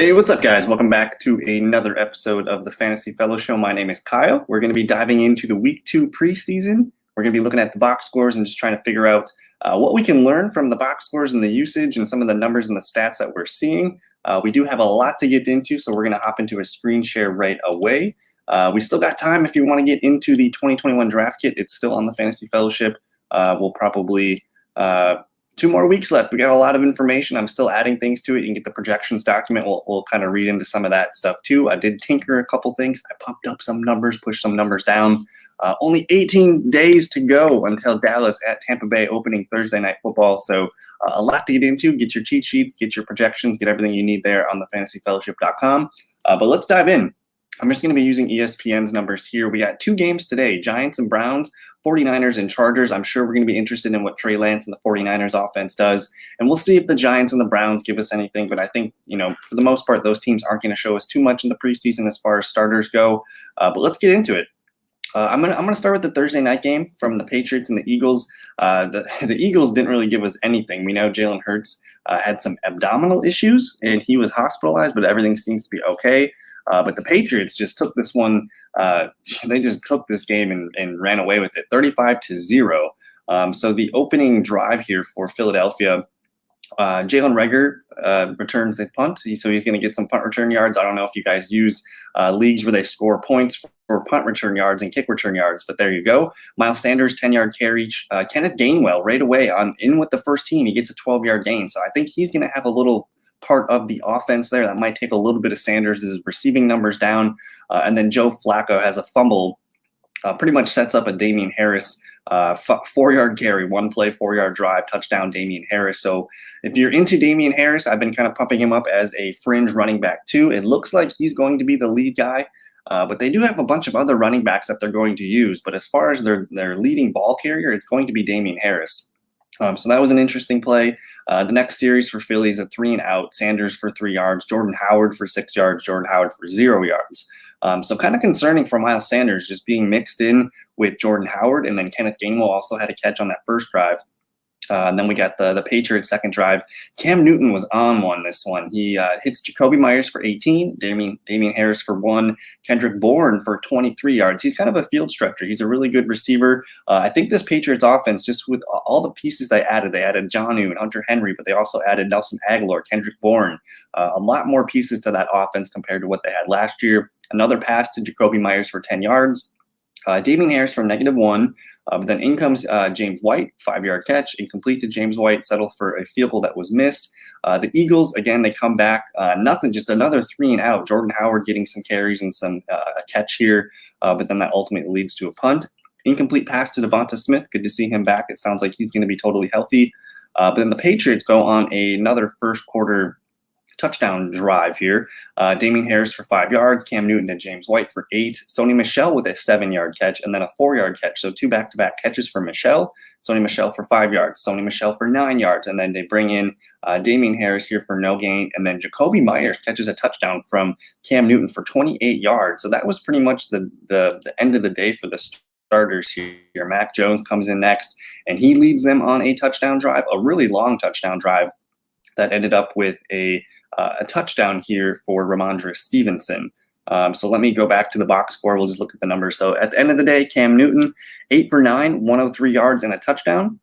Hey, what's up, guys? Welcome back to another episode of the Fantasy Fellow Show. My name is Kyle. We're going to be diving into the Week 2 preseason. We're going to be looking at the box scores and just trying to figure out what we can learn from the box scores and the usage and some of the numbers and the stats that we're seeing. We do have a lot to get into, so we're going to hop into a screen share right away. We still got time if you want to get into the 2021 draft kit. It's still on the Fantasy Fellowship. We'll probably 2 more weeks left. We got a lot of information. I'm still adding things to it. You can get the projections document. We'll kind of read into some of that stuff too. I did tinker a couple things. I pumped up some numbers, pushed some numbers down. Only 18 days to go until Dallas at Tampa Bay opening Thursday Night Football. So a lot to get into. Get your cheat sheets, get your projections, get everything you need there on the fantasyfellowship.com. But let's dive in. I'm just going to be using ESPN's numbers here. We got 2 games today, Giants and Browns, 49ers and Chargers. I'm sure we're going to be interested in what Trey Lance and the 49ers offense does. And we'll see if the Giants and the Browns give us anything. But I think, for the most part, those teams aren't going to show us too much in the preseason as far as starters go. But let's get into it. I'm gonna start with the Thursday night game from the Patriots and the Eagles. The Eagles didn't really give us anything. We know Jalen Hurts had some abdominal issues, and he was hospitalized, but everything seems to be okay. But the Patriots just took this one. They just took this game and ran away with it, 35-0. So the opening drive here for Philadelphia, Jalen Reagor returns the punt, so he's going to get some punt return yards. I don't know if you guys use leagues where they score points for punt return yards and kick return yards, but there you go. Miles Sanders, 10-yard carry. Kenneth Gainwell right away in with the first team. He gets a 12-yard gain, so I think he's going to have a little part of the offense there. That might take a little bit of Sanders' receiving numbers down. And then Joe Flacco has a fumble, pretty much sets up a Damien Harris 4-yard carry, 1 play, 4-yard drive, touchdown Damien Harris. So if you're into Damien Harris, I've been kind of pumping him up as a fringe running back too. It looks like he's going to be the lead guy. But they do have a bunch of other running backs that they're going to use. But as far as their leading ball carrier, it's going to be Damien Harris. So that was an interesting play. The next series for Philly is a 3-and-out. Sanders for 3 yards, Jordan Howard for 6 yards, Jordan Howard for 0 yards. So kind of concerning for Miles Sanders just being mixed in with Jordan Howard, and then Kenneth Gainwell also had a catch on that first drive. And then we got the Patriots' second drive. Cam Newton was on this one. He hits Jacoby Myers for 18, Damian Harris for 1, Kendrick Bourne for 23 yards. He's kind of a field stretcher. He's a really good receiver. I think this Patriots offense, just with all the pieces they added Jonnu and Hunter Henry, but they also added Nelson Aguilar, Kendrick Bourne, a lot more pieces to that offense compared to what they had last year. Another pass to Jacoby Myers for 10 yards. Damien Harris for -1, but then in comes James White, 5-yard catch, incomplete to James White, settled for a field goal that was missed. The Eagles, again, they come back, nothing, just another 3-and-out. Jordan Howard getting some carries and some a catch here, but then that ultimately leads to a punt. Incomplete pass to Devonta Smith. Good to see him back. It sounds like he's going to be totally healthy. But then the Patriots go on another first quarter touchdown drive here. Damien Harris for 5 yards, Cam Newton and James White for 8, Sony Michel with a 7-yard catch, and then a 4-yard catch. So 2 back-to-back catches for Michel. Sony Michel for 5 yards, Sony Michel for 9 yards, and then they bring in Damien Harris here for no gain, and then Jacoby Myers catches a touchdown from Cam Newton for 28 yards. So that was pretty much the end of the day for the starters here. Mack Jones comes in next, and he leads them on a touchdown drive, a really long touchdown drive that ended up with a touchdown here for Ramondre Stevenson. So let me go back to the box score. We'll just look at the numbers. So at the end of the day, Cam Newton, 8 for 9, 103 yards and a touchdown.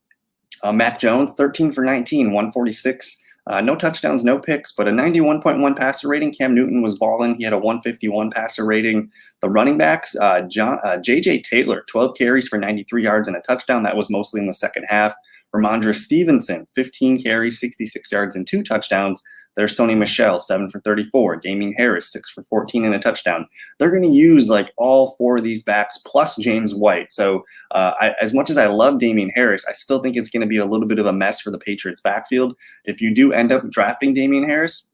Mack Jones, 13 for 19, 146. No touchdowns, no picks, but a 91.1 passer rating. Cam Newton was balling. He had a 151 passer rating. The running backs, J.J. Taylor, 12 carries for 93 yards and a touchdown. That was mostly in the second half. Ramondre Stevenson, 15 carries, 66 yards and 2 touchdowns. There's Sony Michel, 7 for 34. Damien Harris, 6 for 14 and a touchdown. They're going to use like all 4 of these backs plus James White. So as much as I love Damien Harris, I still think it's going to be a little bit of a mess for the Patriots backfield. If you do end up drafting Damien Harris,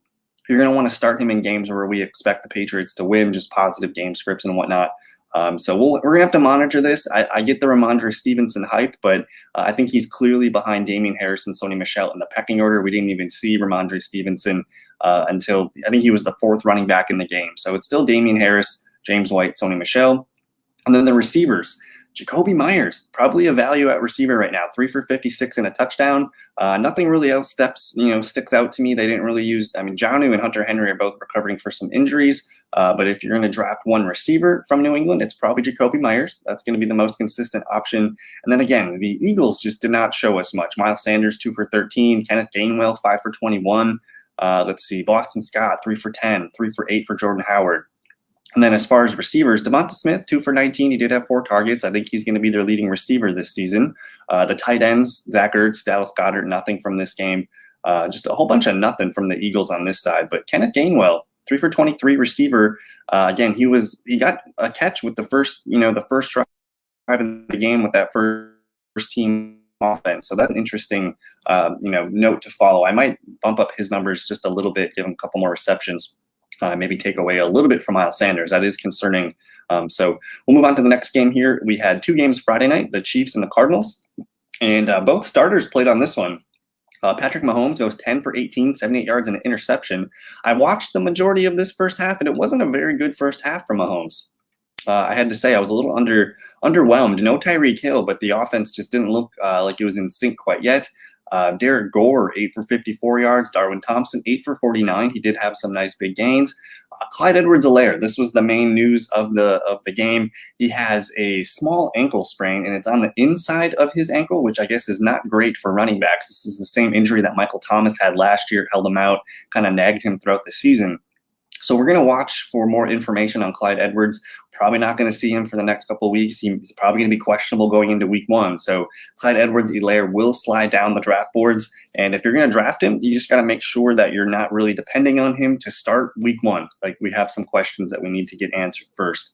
you're going to want to start him in games where we expect the Patriots to win, just positive game scripts and whatnot. So we're going to have to monitor this. I get the Ramondre Stevenson hype, but I think he's clearly behind Damien Harris and Sony Michel in the pecking order. We didn't even see Ramondre Stevenson until I think he was the 4th running back in the game. So it's still Damien Harris, James White, Sony Michel. And then the receivers. Jacoby Myers, probably a value at receiver right now, 3 for 56 and a touchdown. Nothing really else sticks out to me. They didn't really use, Jonnu and Hunter Henry are both recovering for some injuries. But if you're going to draft one receiver from New England, it's probably Jacoby Myers. That's going to be the most consistent option. And then again, the Eagles just did not show us much. Miles Sanders, 2 for 13. Kenneth Gainwell, 5 for 21. Let's see, Boston Scott, 3 for 10. 3 for 8 for Jordan Howard. And then as far as receivers, Devonta Smith, 2 for 19. He did have 4 targets. I think he's going to be their leading receiver this season. The tight ends, Zach Ertz, Dallas Goedert, nothing from this game. Just a whole bunch of nothing from the Eagles on this side. But Kenneth Gainwell, 3 for 23 receiver. Again, he got a catch with the first drive in the game with that first team offense. So that's an interesting, note to follow. I might bump up his numbers just a little bit, give him a couple more receptions. Maybe take away a little bit from Miles Sanders. That is concerning. So we'll move on to the next game here. We had 2 games Friday night, the Chiefs and the Cardinals, and both starters played on this one. Patrick Mahomes goes 10 for 18, 78 yards and an interception. I watched the majority of this first half, and it wasn't a very good first half for Mahomes. I had to say I was a little underwhelmed. No Tyreek Hill, but the offense just didn't look like it was in sync quite yet. Derek Gore, 8 for 54 yards. Darwin Thompson, 8 for 49. He did have some nice big gains. Clyde Edwards-Helaire, this was the main news of the game. He has a small ankle sprain, and it's on the inside of his ankle, which I guess is not great for running backs. This is the same injury that Michael Thomas had last year, held him out, kind of nagged him throughout the season. So we're going to watch for more information on Clyde Edwards. Probably not going to see him for the next couple of weeks. He's probably going to be questionable going into week 1. So Clyde Edwards-Helaire will slide down the draft boards. And if you're going to draft him, you just got to make sure that you're not really depending on him to start week 1. Like, we have some questions that we need to get answered first.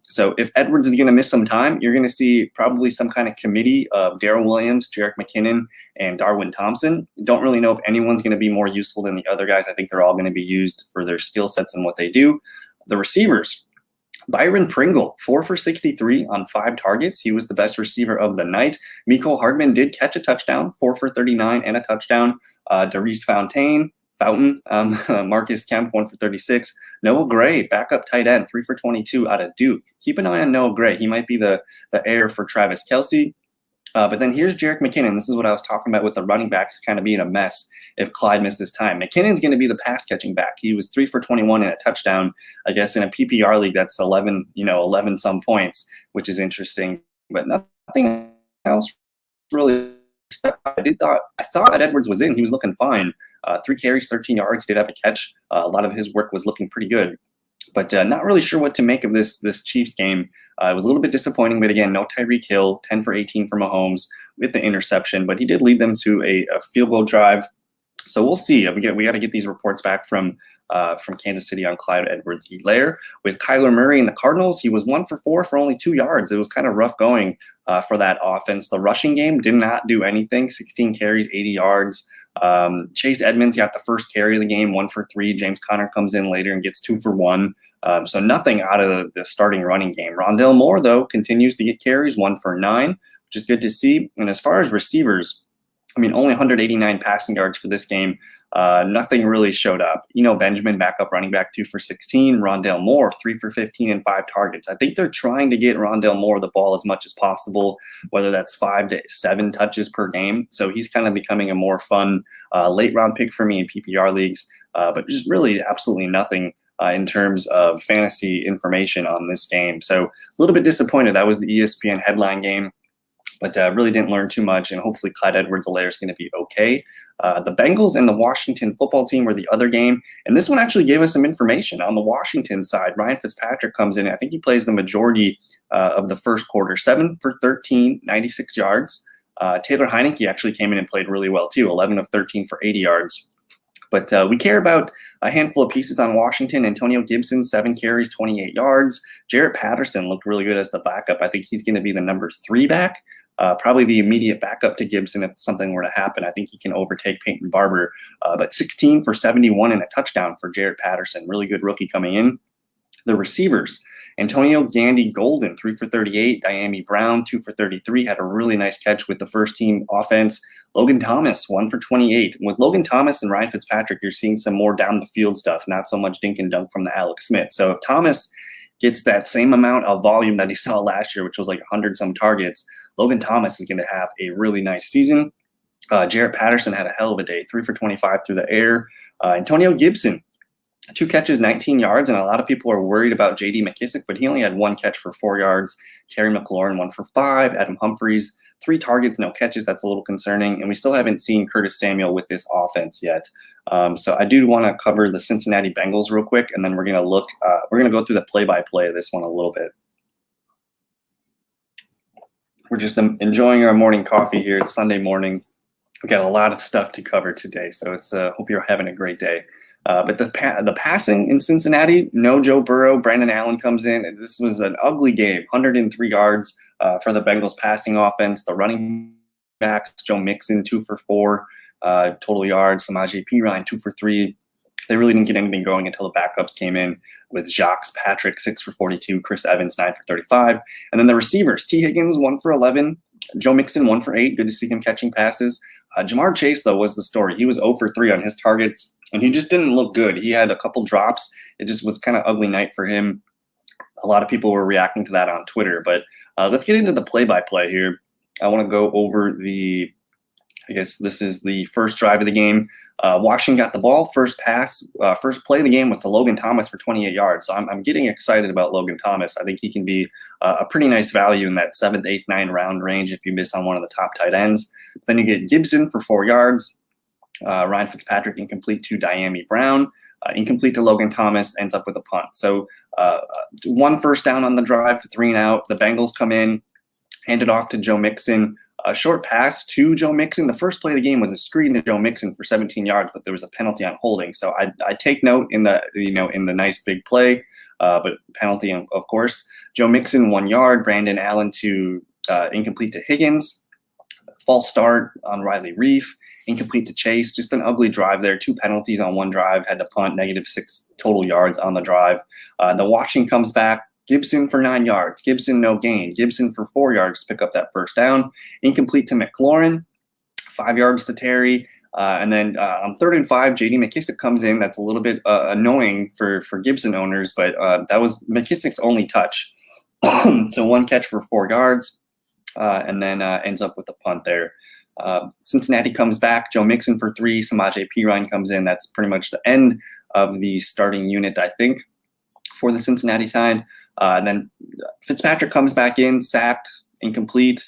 So if Edwards is going to miss some time, you're going to see probably some kind of committee of Darrell Williams, Jerick McKinnon, and Darwin Thompson. Don't really know if anyone's going to be more useful than the other guys. I think they're all going to be used for their skill sets and what they do. The receivers, Byron Pringle, 4 for 63 on 5 targets. He was the best receiver of the night. Mecole Hardman did catch a touchdown, 4 for 39 and a touchdown. Darius Fountain, Marcus Kemp, 1 for 36. Noah Gray, backup tight end, 3 for 22 out of Duke. Keep an eye on Noah Gray. He might be the heir for Travis Kelce. But then here's Jerick McKinnon. This is what I was talking about with the running backs kind of being a mess if Clyde misses time. McKinnon's going to be the pass-catching back. He was 3 for 21 and a touchdown. I guess in a PPR league, that's 11 some points, which is interesting. But nothing else really. I thought Edwards was in. He was looking fine. 3 carries, 13 yards, did have a catch. A lot of his work was looking pretty good. But not really sure what to make of this Chiefs game. It was a little bit disappointing, but again, no Tyreek Hill, 10 for 18 for Mahomes with the interception. But he did lead them to a field goal drive. So we'll see. We got to get these reports back from Kansas City on Clyde Edwards-Helaire. With Kyler Murray and the Cardinals, he was 1 for 4 for only 2 yards. It was kind of rough going for that offense. The rushing game did not do anything. 16 carries, 80 yards. Chase Edmonds got the first carry of the game, 1 for 3. James Conner comes in later and gets 2 for 1. So nothing out of the starting running game. Rondale Moore, though, continues to get carries, 1 for 9, which is good to see. And as far as receivers, only 189 passing yards for this game. Nothing really showed up. Benjamin, backup running back, 2 for 16. Rondale Moore, 3 for 15 and 5 targets. I think they're trying to get Rondale Moore the ball as much as possible, whether that's 5 to 7 touches per game. So he's kind of becoming a more fun late-round pick for me in PPR leagues. But just really absolutely nothing in terms of fantasy information on this game. So a little bit disappointed. That was the ESPN headline game. But really didn't learn too much, and hopefully Clyde Edwards-Helaire is going to be okay. The Bengals and the Washington football team were the other game, and this one actually gave us some information. On the Washington side, Ryan Fitzpatrick comes in. I think he plays the majority of the first quarter, 7 for 13, 96 yards. Taylor Heineke actually came in and played really well too, 11 of 13 for 80 yards. But we care about a handful of pieces on Washington. Antonio Gibson, 7 carries, 28 yards. Jarrett Patterson looked really good as the backup. I think he's going to be the number 3 back. Probably the immediate backup to Gibson if something were to happen. I think he can overtake Peyton Barber. But 16 for 71 and a touchdown for Jarrett Patterson. Really good rookie coming in. The receivers, Antonio Gandy-Golden, 3 for 38. Diami Brown, 2 for 33. Had a really nice catch with the first-team offense. Logan Thomas, 1 for 28. With Logan Thomas and Ryan Fitzpatrick, you're seeing some more down-the-field stuff, not so much dink and dunk from the Alex Smith. So if Thomas gets that same amount of volume that he saw last year, which was like 100-some targets, Logan Thomas is going to have a really nice season. Jarrett Patterson had a hell of a day, 3 for 25 through the air. Antonio Gibson, 2 catches, 19 yards, and a lot of people are worried about J.D. McKissic, but he only had 1 catch for 4 yards. Terry McLaurin, 1 for 5. Adam Humphries, 3 targets, no catches. That's a little concerning, and we still haven't seen Curtis Samuel with this offense yet. So I do want to cover the Cincinnati Bengals real quick, and then we're going to look. We're going to go through the play-by-play of this one a little bit. We're just enjoying our morning coffee here. It's Sunday morning. We got a lot of stuff to cover today, so it's hope you're having a great day. But the passing in Cincinnati, no Joe Burrow. Brandon Allen comes in. And this was an ugly game, 103 yards for the Bengals passing offense. The running backs, Joe Mixon, 2 for 4 total yards. Samaje Perine, 2 for 3. They really didn't get anything going until the backups came in with Jacques Patrick, 6 for 42. Chris Evans, 9 for 35. And then the receivers, T. Higgins, 1 for 11. Joe Mixon, 1 for 8. Good to see him catching passes. Jamar Chase, though, was the story. He was 0 for 3 on his targets, and he just didn't look good. He had a couple drops. It just was kind of ugly night for him. A lot of people were reacting to that on Twitter. But let's get into the play-by-play here. I want to go over I guess this is the first drive of the game. Washington got the ball. First pass, first play of the game was to Logan Thomas for 28 yards. So I'm getting excited about Logan Thomas. I think he can be a pretty nice value in that 7th, 8th, 9th round range if you miss on one of the top tight ends. Then you get Gibson for 4 yards. Ryan Fitzpatrick incomplete to Diami Brown. Incomplete to Logan Thomas, ends up with a punt. So 1 first down on the drive, 3 and out. The Bengals come in, hand it off to Joe Mixon. A short pass to Joe Mixon. The first play of the game was a screen to Joe Mixon for 17 yards, but there was a penalty on holding. So I take note in the nice big play, but penalty of course. Joe Mixon 1 yard. Brandon Allen to incomplete to Higgins. False start on Riley Reef. Incomplete to Chase. Just an ugly drive there. 2 penalties on 1 drive. Had to punt. -6 total yards on the drive. The Washington comes back. Gibson for 9 yards. Gibson, no gain. Gibson for 4 yards to pick up that first down. Incomplete to McLaurin. 5 yards to Terry. And then on 3rd and 5, J.D. McKissic comes in. That's a little bit annoying for Gibson owners, but that was McKissic's only touch. So 1 catch for 4 yards, and then ends up with the punt there. Cincinnati comes back. Joe Mixon for 3. Samaje Perine comes in. That's pretty much the end of the starting unit, I think, for the Cincinnati side. And then Fitzpatrick comes back in, sacked, incomplete.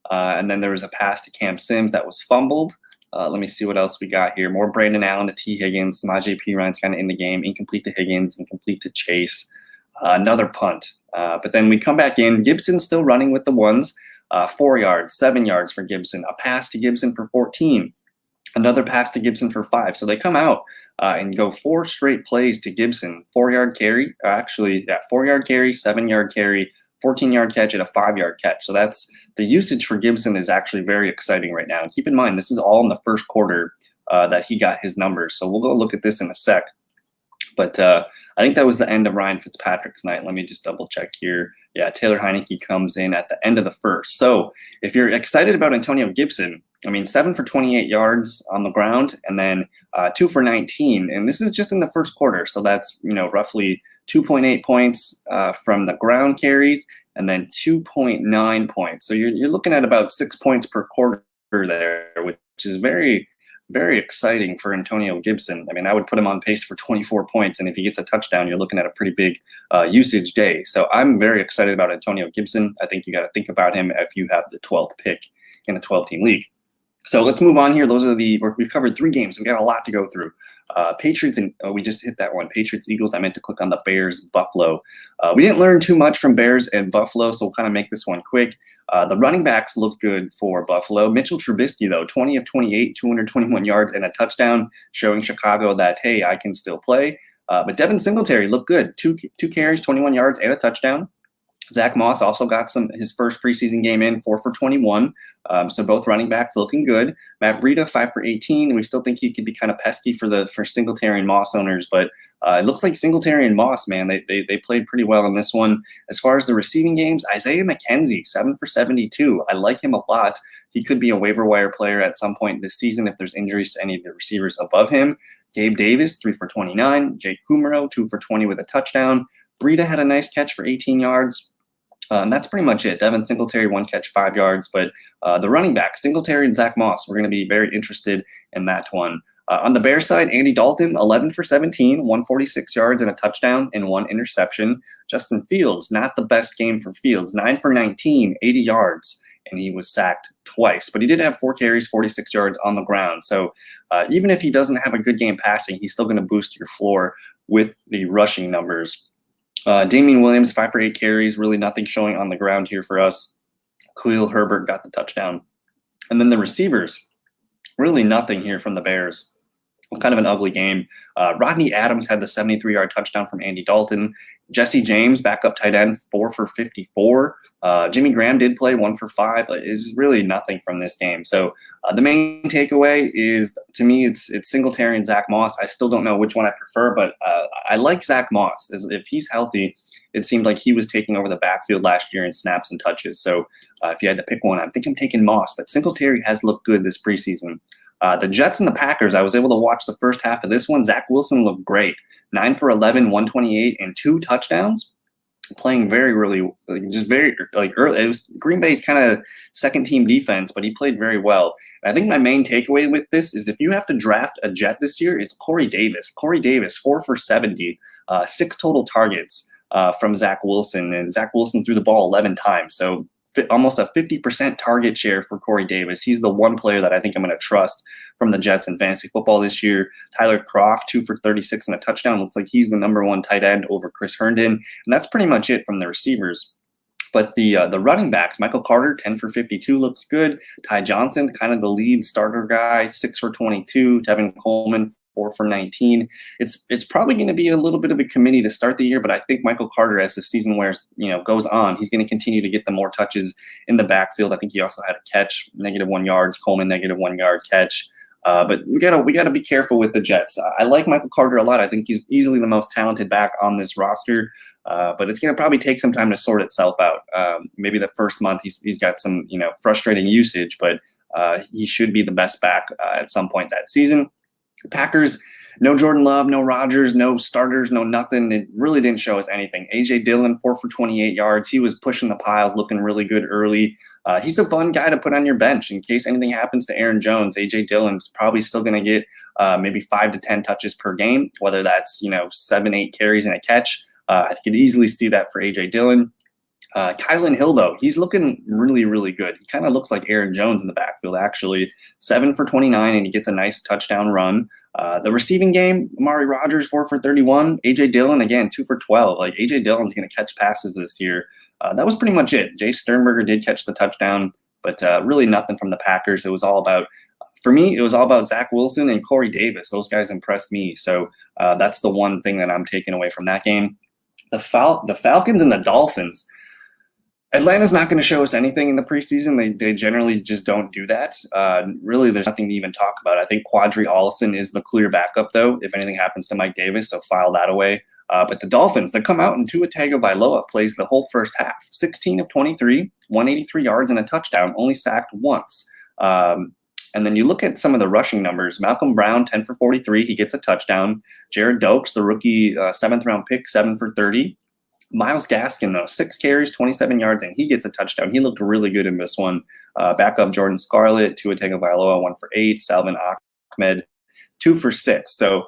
And then there was a pass to Cam Sims that was fumbled. Let me see what else we got here. More Brandon Allen to T. Higgins. Samaje Perine's kind of in the game. Incomplete to Higgins, incomplete to Chase. Another punt. But then we come back in. Gibson's still running with the ones. 4 yards, 7 yards for Gibson. A pass to Gibson for 14. Another pass to Gibson for 5. So they come out and go 4 straight plays to Gibson. 4-yard carry, 4-yard carry, 7-yard carry, 14-yard catch, and a 5-yard catch. So that's the usage for Gibson is actually very exciting right now. And keep in mind, this is all in the first quarter that he got his numbers. So we'll go look at this in a sec. But I think that was the end of Ryan Fitzpatrick's night. Let me just double check here. Yeah, Taylor Heineke comes in at the end of the first. So if you're excited about Antonio Gibson, 7 for 28 yards on the ground, and then 2 for 19. And this is just in the first quarter. So that's, roughly 2.8 points from the ground carries, and then 2.9 points. So you're looking at about 6 points per quarter there, which is very, very exciting for Antonio Gibson. I would put him on pace for 24 points. And if he gets a touchdown, you're looking at a pretty big usage day. So I'm very excited about Antonio Gibson. I think you got to think about him if you have the 12th pick in a 12-team league. So let's move on here. We've covered 3 games. We got a lot to go through. Patriots, and we just hit that one. Patriots, Eagles. I meant to click on the Bears, Buffalo. We didn't learn too much from Bears and Buffalo, so we'll kind of make this one quick. The running backs look good for Buffalo. Mitchell Trubisky, though, 20 of 28, 221 yards and a touchdown, showing Chicago that, hey, I can still play. But Devin Singletary looked good. 2 carries, 21 yards, and a touchdown. Zach Moss also got his first preseason game in, 4 for 21. So both running backs looking good. Matt Breida, 5 for 18. We still think he could be kind of pesky for Singletary and Moss owners, but it looks like Singletary and Moss, man, they played pretty well in this one. As far as the receiving games, Isaiah McKenzie, 7 for 72. I like him a lot. He could be a waiver wire player at some point this season if there's injuries to any of the receivers above him. Gabe Davis, 3 for 29. Jake Kumaro, 2 for 20 with a touchdown. Breida had a nice catch for 18 yards. And that's pretty much it. Devin Singletary, 1 catch, 5 yards. But the running back, Singletary and Zach Moss, we're going to be very interested in that one. On the Bears side, Andy Dalton, 11 for 17, 146 yards and a touchdown and 1 interception. Justin Fields, not the best game for Fields, 9 for 19, 80 yards, and he was sacked twice. But he did have 4 carries, 46 yards on the ground. So even if he doesn't have a good game passing, he's still going to boost your floor with the rushing numbers. Damian Williams, 5 for 8 carries, really nothing showing on the ground here for us. Khalil Herbert got the touchdown. And then the receivers, really nothing here from the Bears. Kind of an ugly game. Rodney Adams had the 73-yard touchdown from Andy Dalton. Jesse James, backup tight end, 4 for 54. Jimmy Graham did play 1 for 5. It's really nothing from this game. So the main takeaway is, to me, it's Singletary and Zach Moss. I still don't know which one I prefer, but I like Zach Moss. If he's healthy, it seemed like he was taking over the backfield last year in snaps and touches. So if you had to pick one, I think I'm taking Moss. But Singletary has looked good this preseason. The Jets and the Packers, I was able to watch the first half of this one. Zach Wilson looked great. 9 for 11, 128, and 2 touchdowns. Playing very early. It was Green Bay's kind of second-team defense, but he played very well. And I think my main takeaway with this is if you have to draft a Jet this year, it's Corey Davis. Corey Davis, 4 for 70, 6 total targets from Zach Wilson. And Zach Wilson threw the ball 11 times. So almost a 50% target share for Corey Davis. He's the one player that I think I'm going to trust from the Jets in fantasy football this year. Tyler Croft, 2 for 36 and a touchdown. Looks like he's the #1 tight end over Chris Herndon. And that's pretty much it from the receivers. But the running backs, Michael Carter, 10 for 52, looks good. Ty Johnson, kind of the lead starter guy, 6 for 22. Tevin Coleman, 4 for 19. It's probably going to be a little bit of a committee to start the year, but I think Michael Carter, as the season goes on, he's going to continue to get the more touches in the backfield. I think he also had a catch, -1 yards. Coleman, -1 yard catch. But we gotta be careful with the Jets. I like Michael Carter a lot. I think he's easily the most talented back on this roster. But it's going to probably take some time to sort itself out. Maybe the first month he's got some frustrating usage, but he should be the best back at some point that season. Packers, no Jordan Love, no Rodgers, no starters, no nothing. It really didn't show us anything. A.J. Dillon, 4 for 28 yards. He was pushing the piles, looking really good early. He's a fun guy to put on your bench in case anything happens to Aaron Jones. A.J. Dillon's probably still going to get maybe 5 to 10 touches per game, whether that's 7, 8 carries and a catch. I could easily see that for A.J. Dillon. Kylan Hill, though, he's looking really, really good. He kind of looks like Aaron Jones in the backfield, actually. 7 for 29, and he gets a nice touchdown run. The receiving game, Amari Rodgers, 4 for 31. A.J. Dillon, again, 2 for 12. A.J. Dillon's going to catch passes this year. That was pretty much it. Jay Sternberger did catch the touchdown, but really nothing from the Packers. It was all about, for me, it was all about Zach Wilson and Corey Davis. Those guys impressed me. So that's the one thing that I'm taking away from that game. The Falcons and the Dolphins. Atlanta's not going to show us anything in the preseason. They generally just don't do that. Really, there's nothing to even talk about. I think Quadri Allison is the clear backup, though, if anything happens to Mike Davis, so file that away. But the Dolphins, they come out and Tua Tagovailoa plays the whole first half. 16 of 23, 183 yards and a touchdown, only sacked once. And then you look at some of the rushing numbers. Malcolm Brown, 10 for 43, he gets a touchdown. Jared Dokes, the rookie 7th-round pick, 7 for 30. Myles Gaskin, though, 6 carries, 27 yards, and he gets a touchdown. He looked really good in this one. Backup Jordan Scarlett, Tua Tagovailoa, 1 for 8. Salvin Ahmed, 2 for 6. So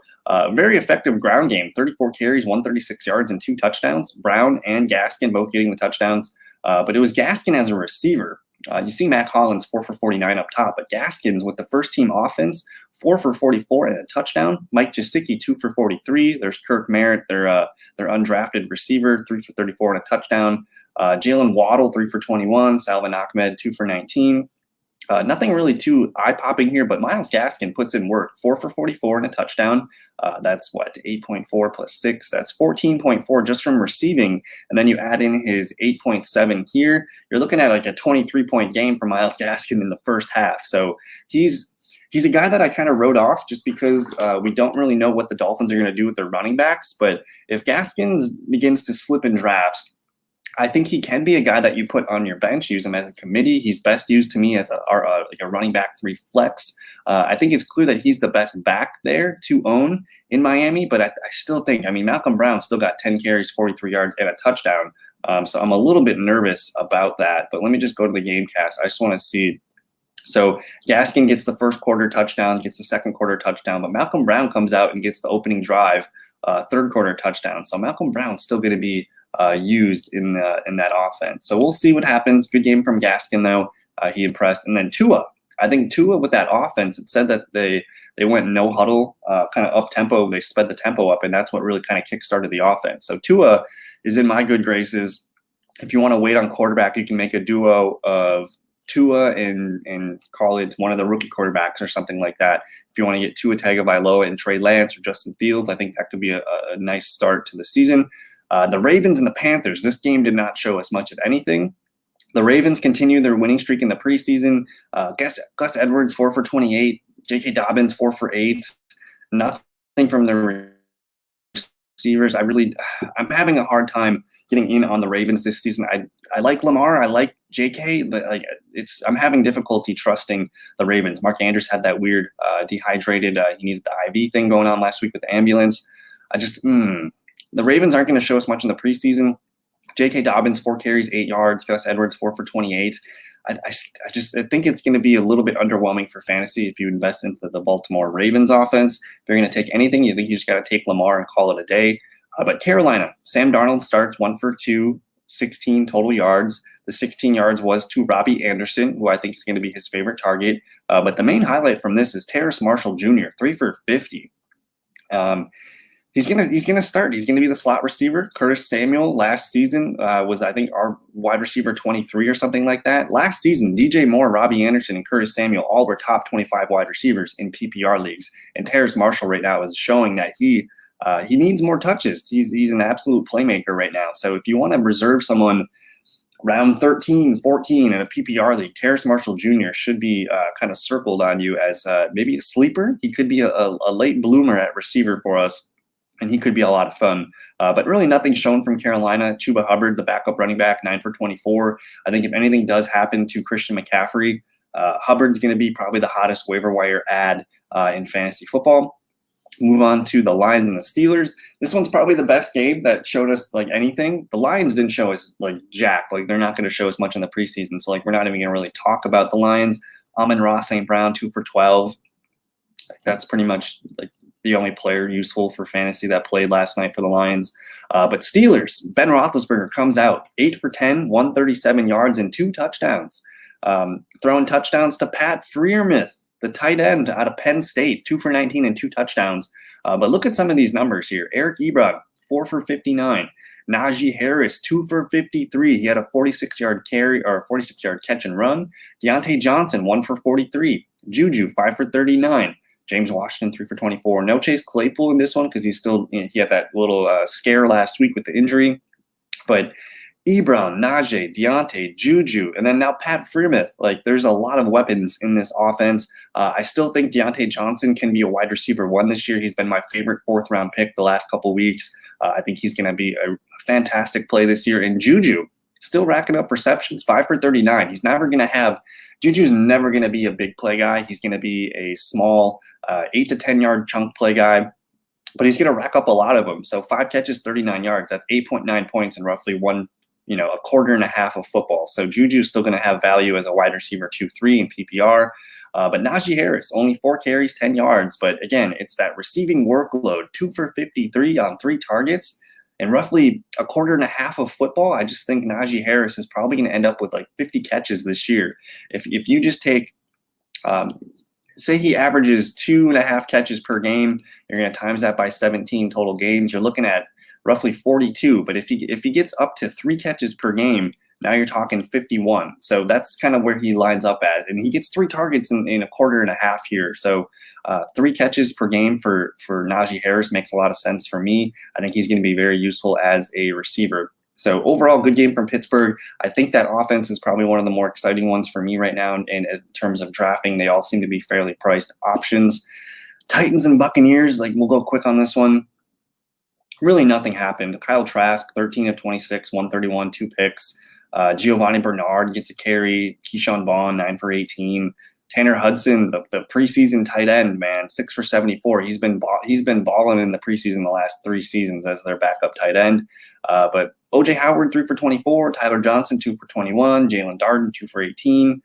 very effective ground game. 34 carries, 136 yards, and 2 touchdowns. Brown and Gaskin both getting the touchdowns. But it was Gaskin as a receiver. You see Mac Hollins 4 for 49 up top, but Gaskins with the first-team offense, 4 for 44 and a touchdown. Mike Gesicki, 2 for 43. There's Kirk Merritt, their undrafted receiver, 3 for 34 and a touchdown. Jalen Waddle, 3 for 21. Salvin Ahmed, 2 for 19. Nothing really too eye-popping here, but Myles Gaskin puts in work. 4 for 44 and a touchdown. That's 8.4 plus 6. That's 14.4 just from receiving. And then you add in his 8.7 here. You're looking at like a 23-point game for Myles Gaskin in the first half. So he's a guy that I kind of wrote off just because we don't really know what the Dolphins are going to do with their running backs. But if Gaskins begins to slip in drafts, I think he can be a guy that you put on your bench, use him as a committee. He's best used to me as like a running back 3 flex. I think it's clear that he's the best back there to own in Miami, but I still think, I mean, Malcolm Brown still got 10 carries, 43 yards, and a touchdown. So I'm a little bit nervous about that. But let me just go to the game cast. I just want to see. So Gaskin gets the first quarter touchdown, gets the second quarter touchdown, but Malcolm Brown comes out and gets the opening drive, third quarter touchdown. So Malcolm Brown's still going to be used in that offense. So we'll see what happens. Good game from Gaskin, though. He impressed. And then Tua. I think Tua with that offense, it said that they went no huddle, kind of up tempo. They sped the tempo up, and that's what really kind of kickstarted the offense. So Tua is in my good graces. If you want to wait on quarterback, you can make a duo of Tua and call it one of the rookie quarterbacks or something like that. If you want to get Tua Tagovailoa and Trey Lance or Justin Fields, I think that could be a nice start to the season. The Ravens and the Panthers, this game did not show us much of anything. The Ravens continue their winning streak in the preseason. Gus Edwards, 4 for 28. J.K. Dobbins, 4 for 8. Nothing from the receivers. I'm having a hard time getting in on the Ravens this season. I like Lamar. I like J.K., but I'm having difficulty trusting the Ravens. Mark Andrews had that weird dehydrated, he needed the IV thing going on last week with the ambulance. The Ravens aren't going to show us much in the preseason. J.K. Dobbins, 4 carries, 8 yards. Gus Edwards, 4 for 28. I think it's going to be a little bit underwhelming for fantasy if you invest into the Baltimore Ravens offense. If you're going to take anything, you think you just got to take Lamar and call it a day. But Carolina, Sam Darnold starts 1 for 2, 16 total yards. The 16 yards was to Robbie Anderson, who I think is going to be his favorite target. But the main highlight from this is Terrace Marshall Jr., 3 for 50. He's gonna start. He's gonna be the slot receiver. Curtis Samuel last season was, I think, our wide receiver 23 or something like that. Last season, DJ Moore, Robbie Anderson, and Curtis Samuel all were top 25 wide receivers in PPR leagues. And Terrace Marshall right now is showing that he needs more touches. He's an absolute playmaker right now. So if you want to reserve someone round 13, 14 in a PPR league, Terrace Marshall Jr. should be kind of circled on you as maybe a sleeper. He could be a late bloomer at receiver for us. And he could be a lot of fun. But really nothing shown from Carolina. Chuba Hubbard, the backup running back, 9 for 24. I think if anything does happen to Christian McCaffrey, Hubbard's going to be probably the hottest waiver wire ad in fantasy football. Move on to the Lions and the Steelers. This one's probably the best game that showed us anything. The Lions didn't show us jack. They're not going to show us much in the preseason. So we're not even going to really talk about the Lions. Amon-Ra St. Brown, 2 for 12. That's pretty much the only player useful for fantasy that played last night for the Lions. But Steelers, Ben Roethlisberger comes out 8 for 10, 137 yards and 2 touchdowns. Throwing touchdowns to Pat Freiermuth, the tight end out of Penn State, 2 for 19 and 2 touchdowns. But look at some of these numbers here. Eric Ebron, 4 for 59. Najee Harris, 2 for 53. He had a 46-yard carry or 46-yard catch and run. Deontay Johnson, 1 for 43. Juju, 5 for 39. James Washington, 3 for 24. No Chase Claypool in this one because he had that little scare last week with the injury. But Ebron, Najee, Deontay, Juju, and then now Pat Freiermuth. There's a lot of weapons in this offense. I still think Deontay Johnson can be a wide receiver 1 this year. He's been my favorite 4th-round pick the last couple weeks. I think he's going to be a fantastic play this year. And Juju, still racking up receptions, 5 for 39. Juju's never going to be a big play guy. He's going to be a small 8 to 10 yard chunk play guy, but he's going to rack up a lot of them. So 5 catches, 39 yards. That's 8.9 points in roughly a quarter and a half of football. So Juju's still going to have value as a wide receiver 2-3 in PPR. But Najee Harris, only 4 carries, 10 yards. But again, it's that receiving workload, 2 for 53 on 3 targets. And roughly a quarter and a half of football, I just think Najee Harris is probably going to end up with 50 catches this year. If you just take, say he averages 2.5 catches per game, you're going to times that by 17 total games. You're looking at roughly 42. But if he gets up to 3 catches per game, now you're talking 51. So that's kind of where he lines up at. And he gets 3 targets in a quarter and a half here. So 3 catches per game for Najee Harris makes a lot of sense for me. I think he's going to be very useful as a receiver. So overall, good game from Pittsburgh. I think that offense is probably one of the more exciting ones for me right now. And in terms of drafting, they all seem to be fairly priced options. Titans and Buccaneers, we'll go quick on this one. really nothing happened. Kyle Trask, 13 of 26, 131, 2 picks. Giovanni Bernard gets a carry. Keyshawn Vaughn, 9 for 18. Tanner Hudson, the preseason tight end, man, 6 for 74. He's been balling in the preseason the last 3 seasons as their backup tight end. But O.J. Howard, 3 for 24. Tyler Johnson, 2 for 21. Jalen Darden, 2 for 18.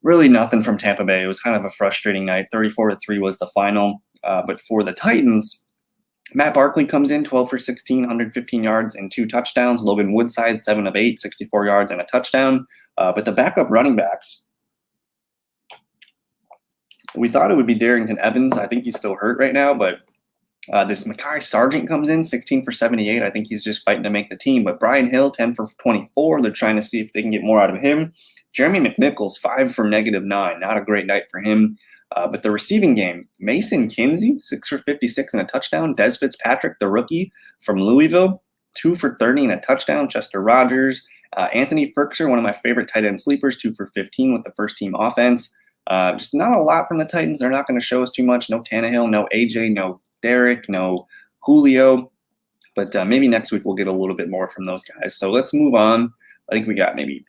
Really nothing from Tampa Bay. It was kind of a frustrating night. 34-3 was the final. But for the Titans, Matt Barkley comes in 12 for 16, 115 yards and 2 touchdowns. Logan Woodside, 7 of 8, 64 yards and a touchdown. But the backup running backs, we thought it would be Darrington Evans. I think he's still hurt right now, but this Mekhi Sargent comes in 16 for 78. I think he's just fighting to make the team. But Brian Hill, 10 for 24. They're trying to see if they can get more out of him. Jeremy Mcnichols, 5 for -9. Not a great night for him. But the receiving game, Mason Kinsey, 6 for 56 and a touchdown. Des Fitzpatrick, the rookie from Louisville, 2 for 30 and a touchdown. Chester Rogers, Anthony Firkser, one of my favorite tight end sleepers, 2 for 15 with the first team offense. Just not a lot from the Titans. They're not going to show us too much. No Tannehill, no AJ, no Derek, no Julio. But maybe next week we'll get a little bit more from those guys. So let's move on. I think we got maybe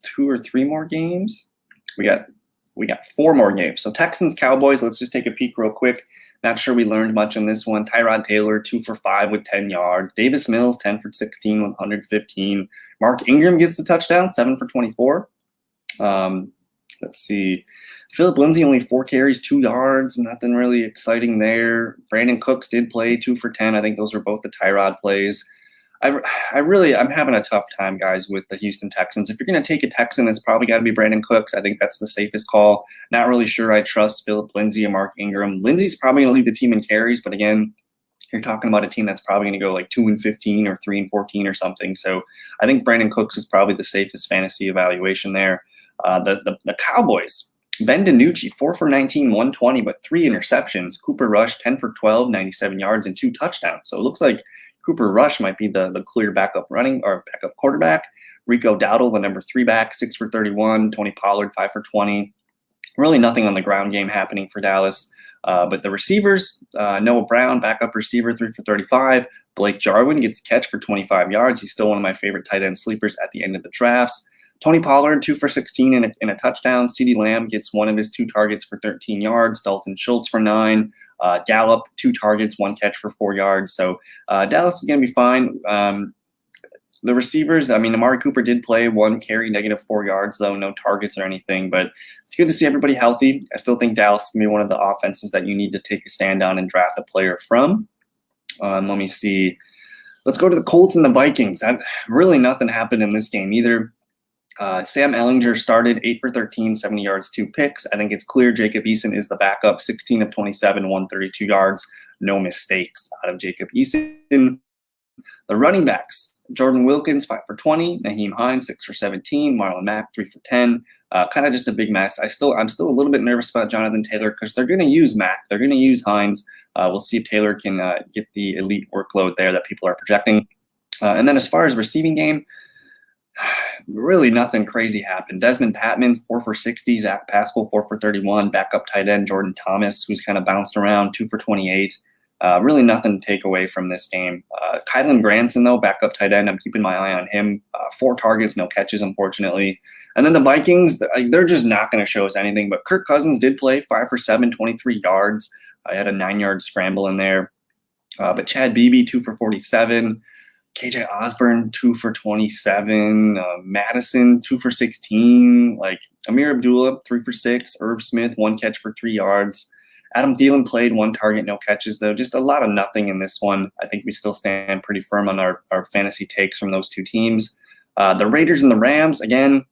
2 or 3 more games. We got 4 more games. So Texans, Cowboys, let's just take a peek real quick. Not sure we learned much in this one. Tyrod Taylor, 2 for 5 with 10 yards. Davis Mills, 10 for 16 with 115. Mark Ingram gets the touchdown, 7 for 24. Let's see. Philip Lindsay, only 4 carries, 2 yards. Nothing really exciting there. Brandon Cooks did play 2 for 10. I think those were both the Tyrod plays. I'm having a tough time, guys, with the Houston Texans. If you're going to take a Texan, it's probably got to be Brandon Cooks. I think that's the safest call. Not really sure I trust Philip Lindsay and Mark Ingram. Lindsay's probably going to lead the team in carries, but again, you're talking about a team that's probably going to go like 2-15 or 3-14 or something. So I think Brandon Cooks is probably the safest fantasy evaluation there. The Cowboys, Ben DiNucci, 4 for 19, 120, but 3 interceptions. Cooper Rush, 10 for 12, 97 yards and 2 touchdowns. So it looks like Cooper Rush might be the clear backup quarterback. Rico Dowdle, the number 3 back, 6 for 31. Tony Pollard, 5 for 20. Really nothing on the ground game happening for Dallas. But the receivers, Noah Brown, backup receiver, 3 for 35. Blake Jarwin gets a catch for 25 yards. He's still one of my favorite tight end sleepers at the end of the drafts. Tony Pollard, 2 for 16 and a touchdown. CeeDee Lamb gets one of his 2 targets for 13 yards. Dalton Schultz for 9. Gallup, 2 targets, 1 catch for 4 yards. So Dallas is going to be fine. The receivers, I mean, Amari Cooper did play 1 carry, -4 yards, though, no targets or anything. But it's good to see everybody healthy. I still think Dallas is going to be one of the offenses that you need to take a stand on and draft a player from. Let me see. Let's go to the Colts and the Vikings. Really nothing happened in this game either. Sam Ehlinger started 8 for 13, 70 yards, 2 picks. I think it's clear Jacob Eason is the backup, 16 of 27, 132 yards. No mistakes out of Jacob Eason. The running backs, Jordan Wilkins, 5 for 20. Naheem Hines, 6 for 17. Marlon Mack, 3 for 10. Kind of just a big mess. I'm still a little bit nervous about Jonathan Taylor because they're going to use Mack. They're going to use Hines. We'll see if Taylor can get the elite workload there that people are projecting. And then as far as receiving game, really nothing crazy happened. Desmond Patman, 4 for 60. Zach Pascal, 4 for 31. Backup tight end Jordan Thomas, who's kind of bounced around, 2 for 28. Really nothing to take away from this game. Kylan Granson, though, backup tight end. I'm keeping my eye on him. 4 targets, no catches, unfortunately. And then the Vikings, they're just not going to show us anything. But Kirk Cousins did play 5 for 7, 23 yards. I had a 9-yard scramble in there. But Chad Beebe, 2 for 47. KJ Osborne, 2 for 27. Madison, 2 for 16. Like Amir Abdullah, 3 for 6. Irv Smith, 1 catch for 3 yards. Adam Thielen played 1 target, no catches, though. Just a lot of nothing in this one. I think we still stand pretty firm on our fantasy takes from those 2 teams. The Raiders and the Rams, again,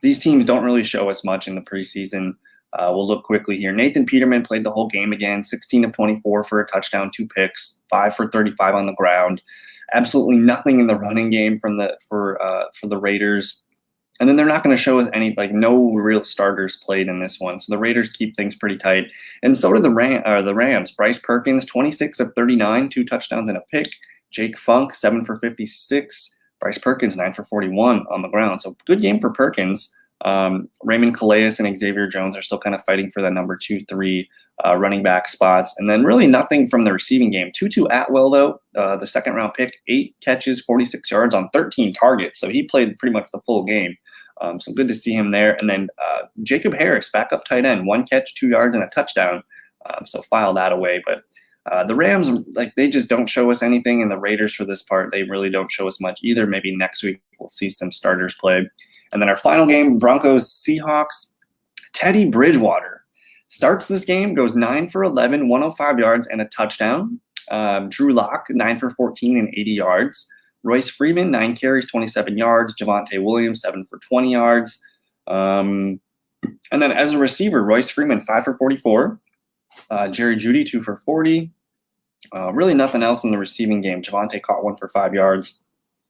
these teams don't really show us much in the preseason. We'll look quickly here. Nathan Peterman played the whole game again, 16 of 24 for a touchdown, 2 picks, 5 for 35 on the ground. Absolutely nothing in the running game for the Raiders. And then they're not going to show us no real starters played in this one. So the Raiders keep things pretty tight. And so do the Rams. Bryce Perkins, 26 of 39, 2 touchdowns and a pick. Jake Funk, 7 for 56. Bryce Perkins, 9 for 41 on the ground. So good game for Perkins. Raymond Calais and Xavier Jones are still kind of fighting for the number 2, 3 running back spots. And then really nothing from the receiving game. Tutu Atwell, though, the second-round pick, 8 catches, 46 yards on 13 targets. So he played pretty much the full game. So good to see him there. And then Jacob Harris, backup tight end, 1 catch, 2 yards, and a touchdown. So file that away. But the Rams, they just don't show us anything. And the Raiders, for this part, they really don't show us much either. Maybe next week we'll see some starters play. And then our final game, Broncos-Seahawks. Teddy Bridgewater starts this game, goes 9 for 11, 105 yards, and a touchdown. Drew Lock, 9 for 14 and 80 yards. Royce Freeman, 9 carries, 27 yards. Javonte Williams, 7 for 20 yards. And then as a receiver, Royce Freeman, 5 for 44. Jerry Jeudy, 2 for 40. Really nothing else in the receiving game. Javonte caught 1 for 5 yards.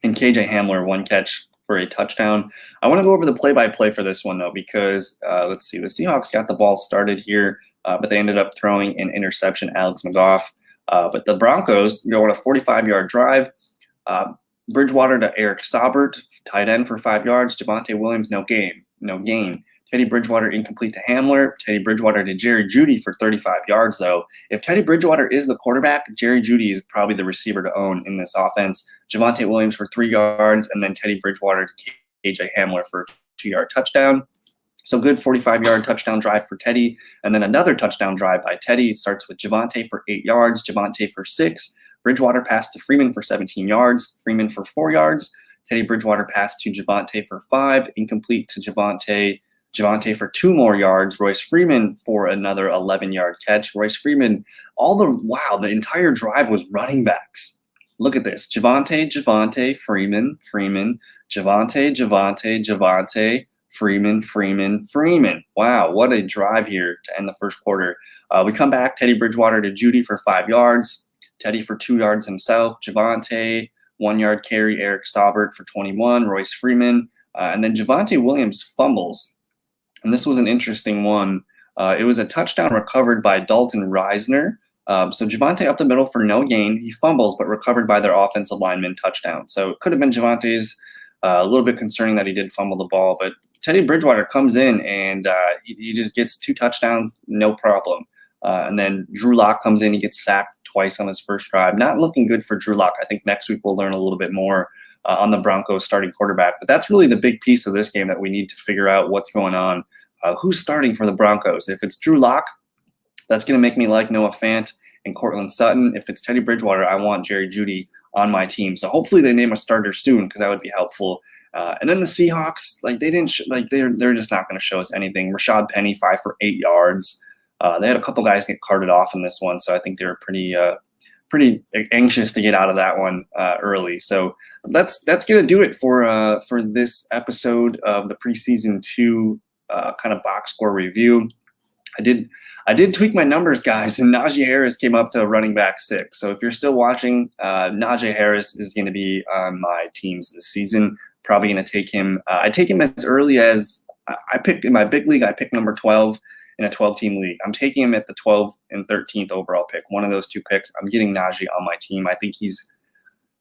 And KJ Hamler, 1 catch for a touchdown. I want to go over the play-by-play for this one, though, because let's see. The Seahawks got the ball started here, but they ended up throwing an interception, Alex McGough. But the Broncos go on a 45-yard drive. Bridgewater to Eric Saubert, tight end for 5 yards. Javonte Williams, no gain. Teddy Bridgewater incomplete to Hamler. Teddy Bridgewater to Jerry Jeudy for 35 yards, though. If Teddy Bridgewater is the quarterback, Jerry Jeudy is probably the receiver to own in this offense. Javonte Williams for 3 yards, and then Teddy Bridgewater to KJ Hamler for a 2-yard touchdown. So good 45-yard touchdown drive for Teddy, and then another touchdown drive by Teddy. It starts with Javonte for 8 yards, Javonte for 6. Bridgewater passed to Freeman for 17 yards, Freeman for 4 yards. Teddy Bridgewater passed to Javonte for 5, incomplete to Javonte for 2 more yards. Royce Freeman for another 11-yard catch. Royce Freeman, the entire drive was running backs. Look at this. Javonte, Freeman, Javonte, Freeman. Wow, what a drive here to end the first quarter. We come back, Teddy Bridgewater to Jeudy for 5 yards. Teddy for 2 yards himself. Javonte, 1-yard carry, Eric Saubert for 21. Royce Freeman. And then Javonte Williams fumbles. And this was an interesting one. It was a touchdown recovered by Dalton Reisner. So Javonte up the middle for no gain. He fumbles, but recovered by their offensive lineman, touchdown. So it could have been Javonte's. A little bit concerning that he did fumble the ball. But Teddy Bridgewater comes in, and he just gets 2 touchdowns, no problem. And then Drew Lock comes in. He gets sacked twice on his first drive. Not looking good for Drew Lock. I think next week we'll learn a little bit more on the Broncos starting quarterback. But that's really the big piece of this game that we need to figure out what's going on. Who's starting for the Broncos? If it's Drew Lock, that's going to make me like Noah Fant and Cortland Sutton. If it's Teddy Bridgewater, I want Jerry Jeudy on my team. So hopefully they name a starter soon, because that would be helpful. And then the Seahawks, they're just not going to show us anything. Rashad Penny, 5 for 8 yards. They had a couple guys get carted off in this one, so I think they were pretty anxious to get out of that one early. So that's going to do it for this episode of the preseason 2 kind of box score review. I did tweak my numbers, guys, and Najee Harris came up to running back 6. So if you're still watching, Najee Harris is going to be on my teams this season. Probably going to take him. I take him as early as I picked in my big league. I picked number 12 in a 12-team league. I'm taking him at the 12th and 13th overall pick. One of those 2 picks. I'm getting Najee on my team. I think he's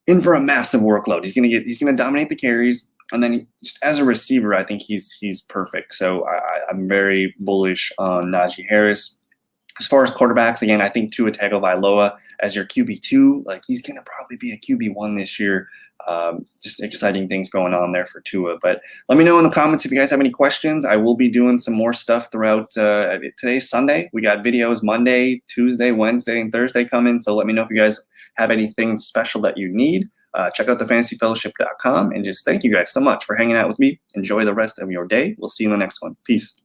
in for a massive workload. He's going to dominate the carries. And then just as a receiver, I think he's perfect. So I'm very bullish on Najee Harris. As far as quarterbacks, again, I think Tua Tagovailoa as your QB2, he's going to probably be a QB1 this year. Just exciting things going on there for Tua. But let me know in the comments if you guys have any questions. I will be doing some more stuff throughout today's Sunday. We got videos Monday, Tuesday, Wednesday, and Thursday coming. So let me know if you guys have anything special that you need. Check out thefantasyfellowship.com, and just thank you guys so much for hanging out with me. Enjoy the rest of your day. We'll see you in the next one. Peace.